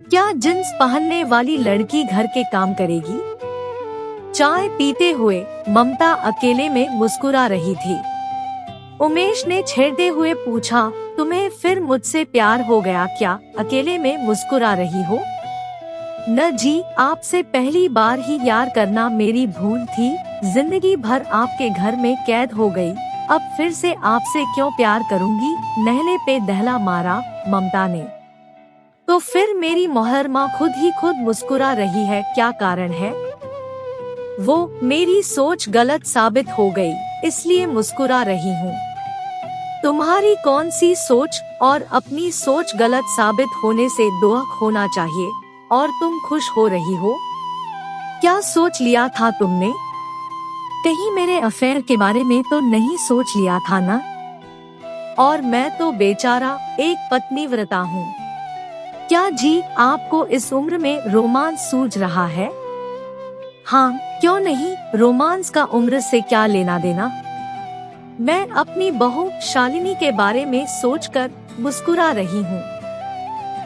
क्या जींस पहनने वाली लड़की घर के काम करेगी? चाय पीते हुए ममता अकेले में मुस्कुरा रही थी। उमेश ने छेड़ते हुए पूछा, तुम्हें फिर मुझसे प्यार हो गया क्या? अकेले में मुस्कुरा रही हो? न जी, आपसे पहली बार ही यार करना मेरी भूल थी। जिंदगी भर आपके घर में कैद हो गई, अब फिर से आपसे क्यों प्यार करूंगी? नहले पे दहला मारा ममता ने। तो फिर मेरी मोहरमा खुद ही खुद मुस्कुरा रही है, क्या कारण है? वो मेरी सोच गलत साबित हो गई, इसलिए मुस्कुरा रही हूँ। तुम्हारी कौन सी सोच? और अपनी सोच गलत साबित होने से दुख होना चाहिए, और तुम खुश हो रही हो? क्या सोच लिया था तुमने? कहीं मेरे अफेयर के बारे में तो नहीं सोच लिया था ना? और मैं तो बेचारा एक पत्नीव्रता हूँ। क्या जी, आपको इस उम्र में रोमांस सूझ रहा है? हाँ, क्यों नहीं, रोमांस का उम्र से क्या लेना देना। मैं अपनी बहू शालिनी के बारे में सोचकर मुस्कुरा रही हूँ।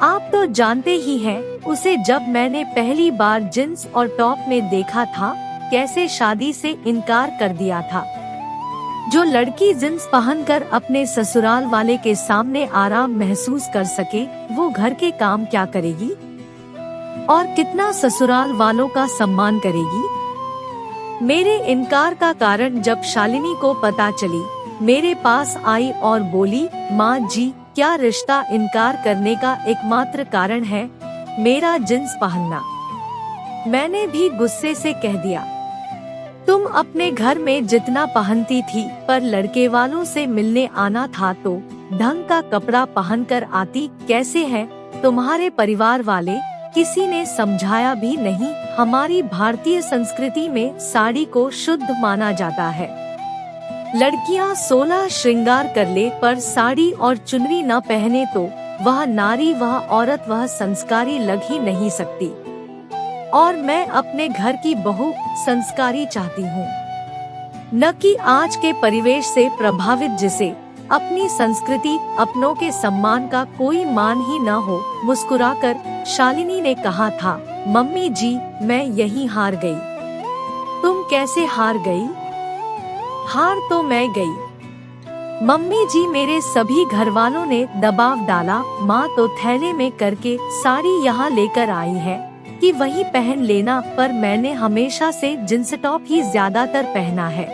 आप तो जानते ही हैं, उसे जब मैंने पहली बार जींस और टॉप में देखा था, कैसे शादी से इनकार कर दिया था। जो लड़की जींस पहनकर अपने ससुराल वाले के सामने आराम महसूस कर सके, वो घर के काम क्या करेगी? और कितना ससुराल वालों का सम्मान करेगी? मेरे इनकार का कारण जब शालिनी को पता चली, मेरे पास आई और बोली, माँ जी, क्या रिश्ता इनकार करने का एकमात्र कारण है मेरा जींस पहनना? मैंने भी गुस्से से कह दिया, तुम अपने घर में जितना पहनती थी, पर लड़के वालों से मिलने आना था तो ढंग का कपड़ा पहनकर आती। कैसे हैं तुम्हारे परिवार वाले? किसी ने समझाया भी नहीं। हमारी भारतीय संस्कृति में साड़ी को शुद्ध माना जाता है। लड़कियां 16 श्रृंगार कर ले, पर साड़ी और चुनरी न पहने तो वह नारी, वह औरत, वह संस्कारी लग ही नहीं सकती। और मैं अपने घर की बहू संस्कारी चाहती हूँ, न कि आज के परिवेश से प्रभावित, जिसे अपनी संस्कृति, अपनों के सम्मान का कोई मान ही न हो। मुस्कुराकर शालिनी ने कहा था, मम्मी जी, मैं यहीं हार गई। तुम कैसे हार गई? हार तो मैं गई मम्मी जी, मेरे सभी घर वालों ने दबाव डाला। माँ तो थैले में करके साड़ी यहाँ लेकर आई है कि वही पहन लेना, पर मैंने हमेशा से जींस टॉप ही ज्यादातर पहना है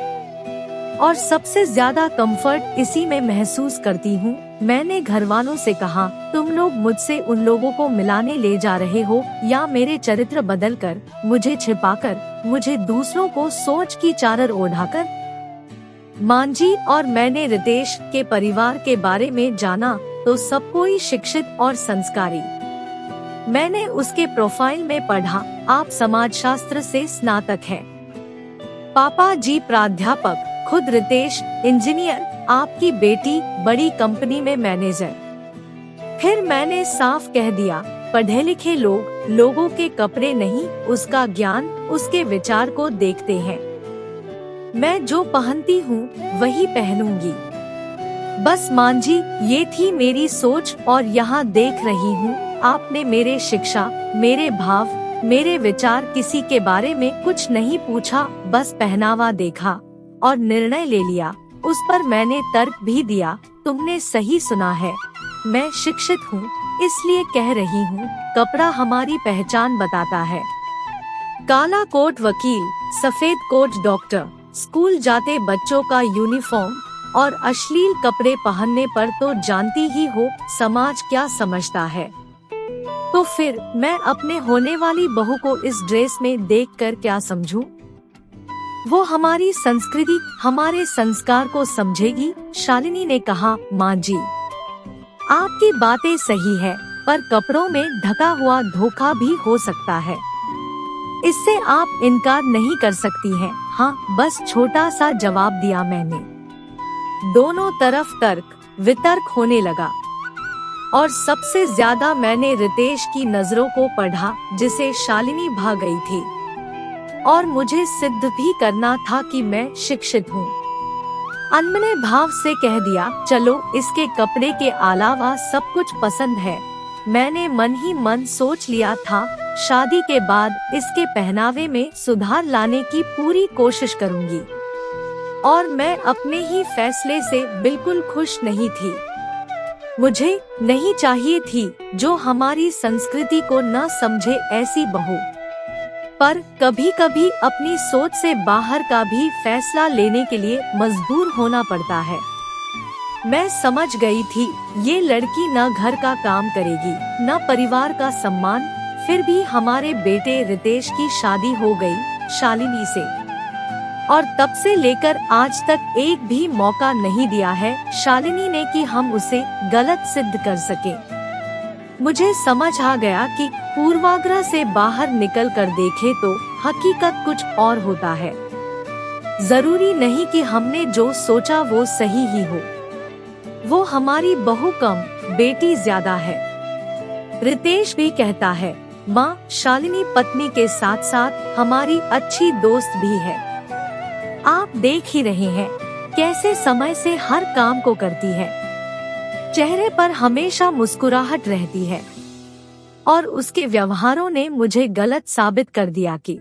और सबसे ज्यादा कंफर्ट इसी में महसूस करती हूँ। मैंने घर वालों से कहा, तुम लोग मुझसे उन लोगों को मिलाने ले जा रहे हो, या मेरे चरित्र बदलकर, मुझे छिपाकर, मुझे दूसरों को सोच की चादर ओढ़ाकर? मां जी, और मैंने रितेश के परिवार के बारे में जाना तो सब कोई शिक्षित और संस्कारी। मैंने उसके प्रोफाइल में पढ़ा, आप समाजशास्त्र से स्नातक हैं। पापा जी प्राध्यापक, खुद रितेश इंजीनियर, आपकी बेटी बड़ी कंपनी में मैनेजर। फिर मैंने साफ कह दिया, पढ़े लिखे लोग लोगों के कपड़े नहीं, उसका ज्ञान, उसके विचार को देखते हैं। मैं जो पहनती हूँ वही पहनूंगी। बस मां जी, ये थी मेरी सोच, और यहाँ देख रही हूँ आपने मेरे शिक्षा, मेरे भाव, मेरे विचार, किसी के बारे में कुछ नहीं पूछा, बस पहनावा देखा और निर्णय ले लिया। उस पर मैंने तर्क भी दिया, तुमने सही सुना है, मैं शिक्षित हूँ, इसलिए कह रही हूँ, कपड़ा हमारी पहचान बताता है। काला कोट वकील, सफेद कोट डॉक्टर, स्कूल जाते बच्चों का यूनिफॉर्म और अश्लील कपड़े पहनने पर तो जानती ही हो समाज क्या समझता है। तो फिर मैं अपने होने वाली बहू को इस ड्रेस में देखकर क्या समझूं? वो हमारी संस्कृति, हमारे संस्कार को समझेगी। शालिनी ने कहा, माँ जी, आपकी बातें सही है, पर कपड़ों में ढका हुआ धोखा भी हो सकता है, इससे आप इनकार नहीं कर सकती हैं। हाँ, बस छोटा सा जवाब दिया मैंने। दोनों तरफ तर्क वितर्क होने लगा, और सबसे ज्यादा मैंने रितेश की नजरों को पढ़ा, जिसे शालिनी भा गई थी, और मुझे सिद्ध भी करना था कि मैं शिक्षित हूँ। अनमने भाव से कह दिया, चलो, इसके कपड़े के अलावा सब कुछ पसंद है, मैंने मन ही मन सोच लिया था, शादी के बाद इसके पहनावे में सुधार लाने की पूरी कोशिश करूंगी। और मैं अपने ही फैसले से बिल्कुल खुश नहीं थी। मुझे नहीं चाहिए थी जो हमारी संस्कृति को न समझे ऐसी बहू। पर कभी कभी अपनी सोच से बाहर का भी फैसला लेने के लिए मजबूर होना पड़ता है। मैं समझ गई थी ये लड़की न घर का काम करेगी न परिवार का सम्मान। फिर भी हमारे बेटे रितेश की शादी हो गई शालिनी से, और तब से लेकर आज तक एक भी मौका नहीं दिया है शालिनी ने कि हम उसे गलत सिद्ध कर सके। मुझे समझ आ गया कि पूर्वाग्रह से बाहर निकल कर देखे तो हकीकत कुछ और होता है। जरूरी नहीं कि हमने जो सोचा वो सही ही हो। वो हमारी बहू कम, बेटी ज्यादा है। रितेश भी कहता है, माँ शालिनी पत्नी के साथ साथ हमारी अच्छी दोस्त भी है। आप देख ही रहे हैं कैसे समय से हर काम को करती है। चेहरे पर हमेशा मुस्कुराहट रहती है। और उसके व्यवहारों ने मुझे गलत साबित कर दिया कि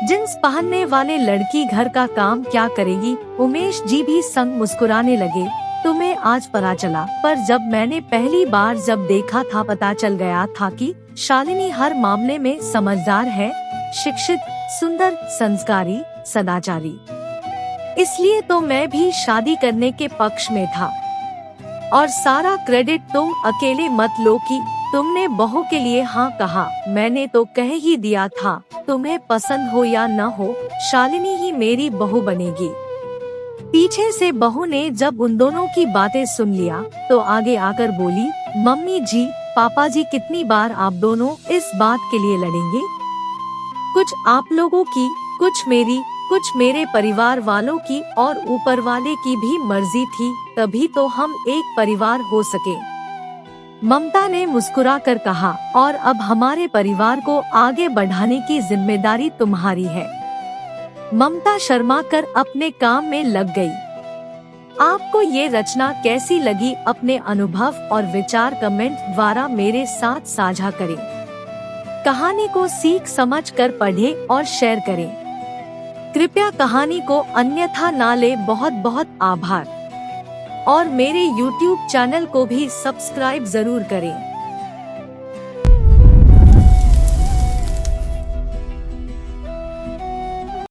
जींस पहनने वाले लड़की घर का काम क्या करेगी। उमेश जी भी संग मुस्कुराने लगे। तुम्हें आज पता चला, पर जब मैंने पहली बार जब देखा था पता चल गया था कि शालिनी हर मामले में समझदार है, शिक्षित, सुंदर, संस्कारी, सदाचारी। इसलिए तो मैं भी शादी करने के पक्ष में था। और सारा क्रेडिट तुम अकेले मत लो कि तुमने बहू के लिए हाँ कहा। मैंने तो कह ही दिया था, तुम्हें पसंद हो या न हो, शालिनी ही मेरी बहू बनेगी। पीछे से बहू ने जब उन दोनों की बातें सुन लिया तो आगे आकर बोली, मम्मी जी, पापा जी, कितनी बार आप दोनों इस बात के लिए लड़ेंगे? कुछ आप लोगों की, कुछ मेरी, कुछ मेरे परिवार वालों की और ऊपर वाले की भी मर्जी थी, तभी तो हम एक परिवार हो सके। ममता ने मुस्कुराकर कहा, और अब हमारे परिवार को आगे बढ़ाने की जिम्मेदारी तुम्हारी है। ममता शर्माकर अपने काम में लग गई। आपको ये रचना कैसी लगी? अपने अनुभव और विचार कमेंट द्वारा मेरे साथ साझा करें। कहानी को सीख समझ कर पढ़ें और शेयर करें। कृपया कहानी को अन्यथा ना ले। बहुत बहुत आभार। और मेरे YouTube चैनल को भी सब्सक्राइब जरूर करें।